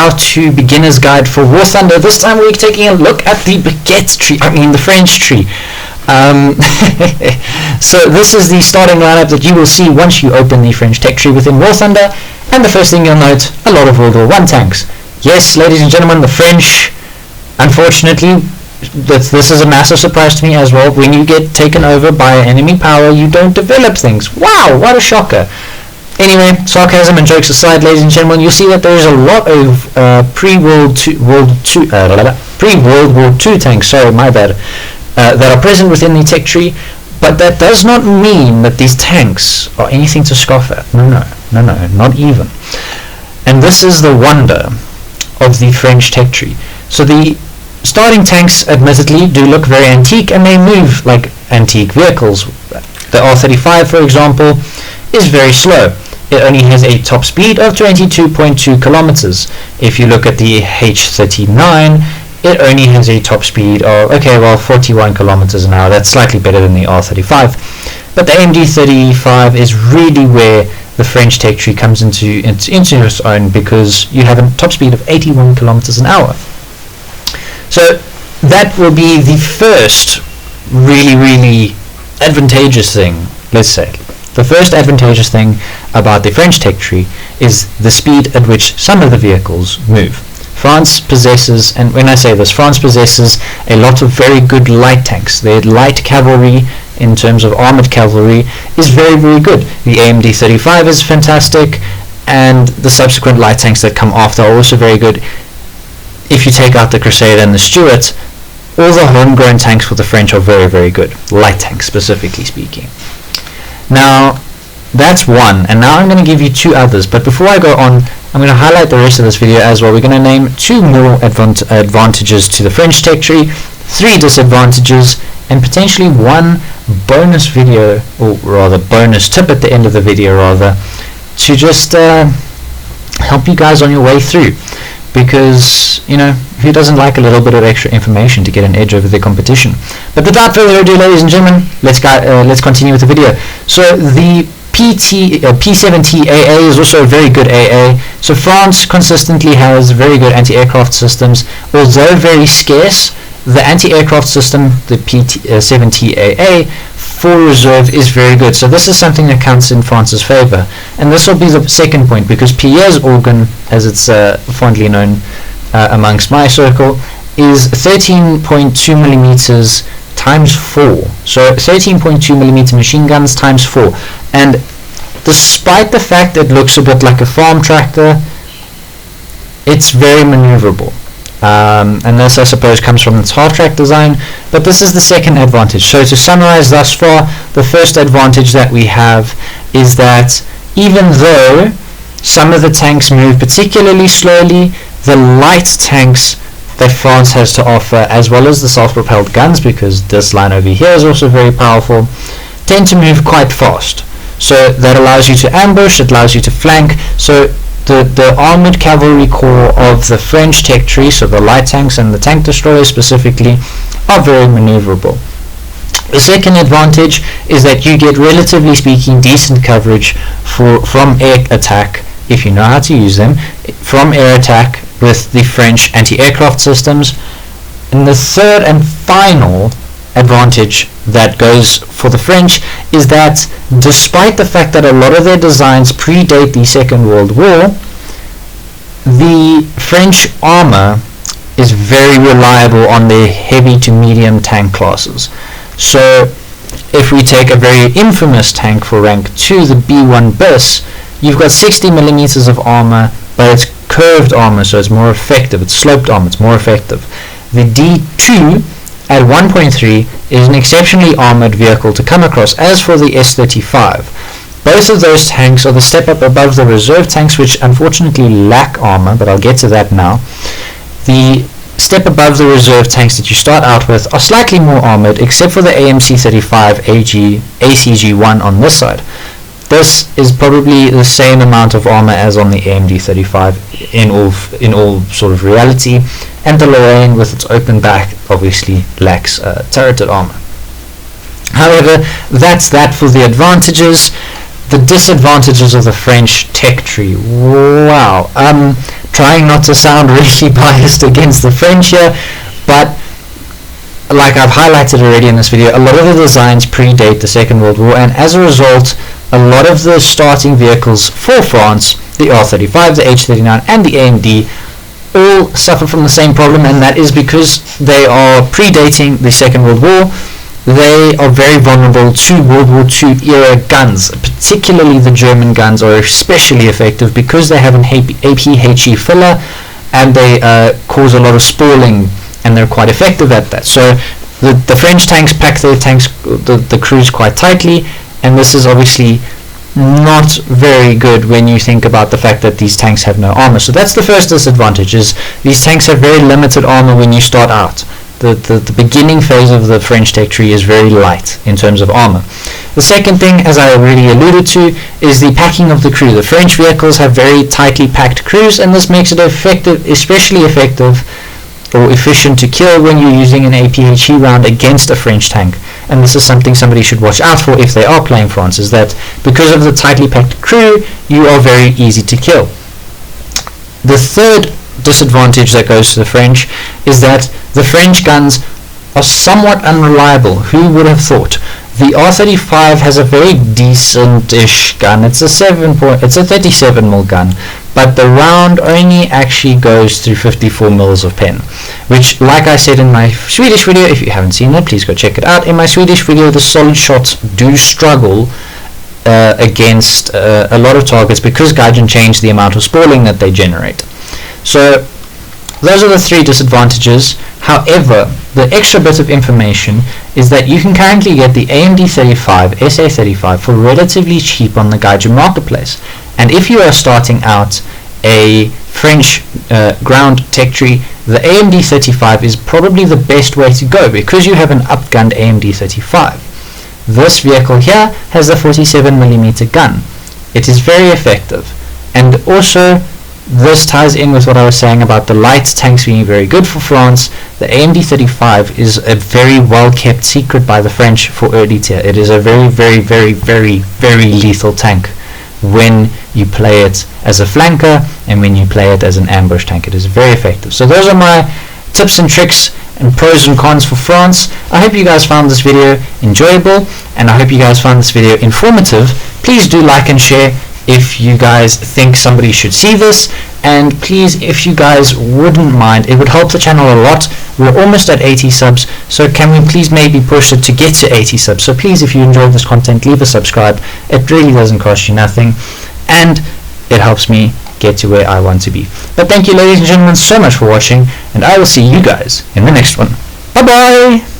how to beginner's guide for War Thunder. This time we're taking a look at the the French tree. So this is the starting lineup that you will see once you open the French tech tree within War Thunder. And the first thing you'll note, a lot of World War I tanks. Yes, ladies and gentlemen, the French, unfortunately, this is a massive surprise to me as well. When you get taken over by enemy power, you don't develop things. Wow, what a shocker. Anyway, sarcasm and jokes aside, ladies and gentlemen, you'll see that there is a lot of pre-World War II tanks, sorry, my bad, that are present within the tech tree, but that does not mean that these tanks are anything to scoff at. No, not even. And this is the wonder of the French tech tree. So the starting tanks, admittedly, do look very antique, and they move like antique vehicles. The R35, for example, is very slow. It only has a top speed of 22.2 kilometers. If you look at the H39, it only has a top speed of 41 kilometers an hour. That's slightly better than the R35. But the AMD 35 is really where the French tech tree comes into its own, because you have a top speed of 81 kilometers an hour. So that will be the first really advantageous thing, let's say. The first advantageous thing about the French tech tree is the speed at which some of the vehicles move. France possesses, and when I say this, France possesses a lot of very good light tanks. Their light cavalry, in terms of armored cavalry, is very good. The AMD 35 is fantastic, and the subsequent light tanks that come after are also very good. If you take out the Crusader and the Stuart, all the homegrown tanks for the French are very good. Light tanks, specifically speaking. Now, that's one, and now I'm going to give you two others, but before I go on, I'm going to highlight the rest of this video as well. We're going to name two more advantages to the French tech tree, three disadvantages, and potentially one bonus video, or rather bonus tip at the end of the video, rather, to just help you guys on your way through. Because, who doesn't like a little bit of extra information to get an edge over the competition? But without further ado, ladies and gentlemen, let's continue with the video. So the P70 AA is also a very good AA. So France consistently has very good anti-aircraft systems. Although very scarce, the anti-aircraft system, the P70 AA, for reserve is very good. So this is something that counts in France's favor. And this will be the second point, because Pierre's organ, as it's fondly known amongst my circle, is 13.2 millimeters times 4. So 13.2 millimeter machine guns times 4. And despite the fact it looks a bit like a farm tractor, it's very maneuverable. And this, I suppose, comes from its half-track design, but this is the second advantage. So to summarize thus far, the first advantage that we have is that even though some of the tanks move particularly slowly, the light tanks that France has to offer, as well as the self-propelled guns, because this line over here is also very powerful, tend to move quite fast. So that allows you to ambush, it allows you to flank. So the armored cavalry corps of the French tech tree, so the light tanks and the tank destroyers specifically, are very maneuverable. The second advantage is that you get, relatively speaking, decent coverage from air attack, if you know how to use them, from air attack with the French anti-aircraft systems. And the third and final advantage that goes for the French is that, despite the fact that a lot of their designs predate the Second World War, the French armor is very reliable on their heavy to medium tank classes. So if we take a very infamous tank for rank 2, the B1 BIS, you've got 60 millimeters of armor, but it's curved armor, so it's more effective. It's sloped armor, it's more effective. The D2 at 1.3 is an exceptionally armored vehicle to come across, as for the S35. Both of those tanks are the step up above the reserve tanks, which unfortunately lack armor, but I'll get to that now. The step above the reserve tanks that you start out with are slightly more armored, except for the AMC 35 ACG1 on this side. This is probably the same amount of armor as on the AMD 35 in all sort of reality, and the Lorraine, with its open back, obviously lacks turreted armor. However, that's that for the advantages. The disadvantages of the French tech tree. Wow. trying not to sound really biased against the French here, but like I've highlighted already in this video, a lot of the designs predate the Second World War, and as a result, a lot of the starting vehicles for France, the R35, the H39, and the AMD, all suffer from the same problem, and that is because they are predating the Second World War. They are very vulnerable to World War II era guns. Particularly the German guns are especially effective because they have an APHE filler, and they cause a lot of spalling, and they're quite effective at that. So the French tanks pack their tanks, the crews quite tightly, and this is obviously not very good when you think about the fact that these tanks have no armor. So that's the first disadvantage, is these tanks have very limited armor when you start out. The beginning phase of the French tech tree is very light in terms of armor. The second thing, as I already alluded to, is the packing of the crew. The French vehicles have very tightly packed crews, and this makes it especially effective or efficient to kill when you're using an APHE round against a French tank. And this is something somebody should watch out for if they are playing France, is that because of the tightly packed crew, you are very easy to kill. The third disadvantage that goes to the French is that the French guns are somewhat unreliable. Who would have thought? The R35 has a very decent-ish gun. It's a 37mm gun, but the round only actually goes through 54 mils of pen, which, like I said in my Swedish video, if you haven't seen that, please go check it out. In my Swedish video, the solid shots do struggle against a lot of targets because Gaijin changed the amount of spalling that they generate. So those are the three disadvantages. However, the extra bit of information is that you can currently get the AMD 35, SA35 for relatively cheap on the Gaijin marketplace. And if you are starting out a French ground tech tree, the AMD 35 is probably the best way to go because you have an upgunned AMD 35. This vehicle here has a 47mm gun. It is very effective, and also this ties in with what I was saying about the light tanks being very good for France. The AMD 35 is a very well kept secret by the French for early tier. It is a very, very, very, very, very lethal tank when you play it as a flanker and when you play it as an ambush tank. It is very effective. So those are my tips and tricks and pros and cons for France. I hope you guys found this video enjoyable, and I hope you guys found this video informative. Please do like and share if you guys think somebody should see this, and please, if you guys wouldn't mind, it would help the channel a lot. We're almost at 80 subs, so can we please maybe push it to get to 80 subs? So please, if you enjoyed this content, leave a subscribe. It really doesn't cost you nothing, and it helps me get to where I want to be. But thank you, ladies and gentlemen, so much for watching, and I will see you guys in the next one. Bye bye.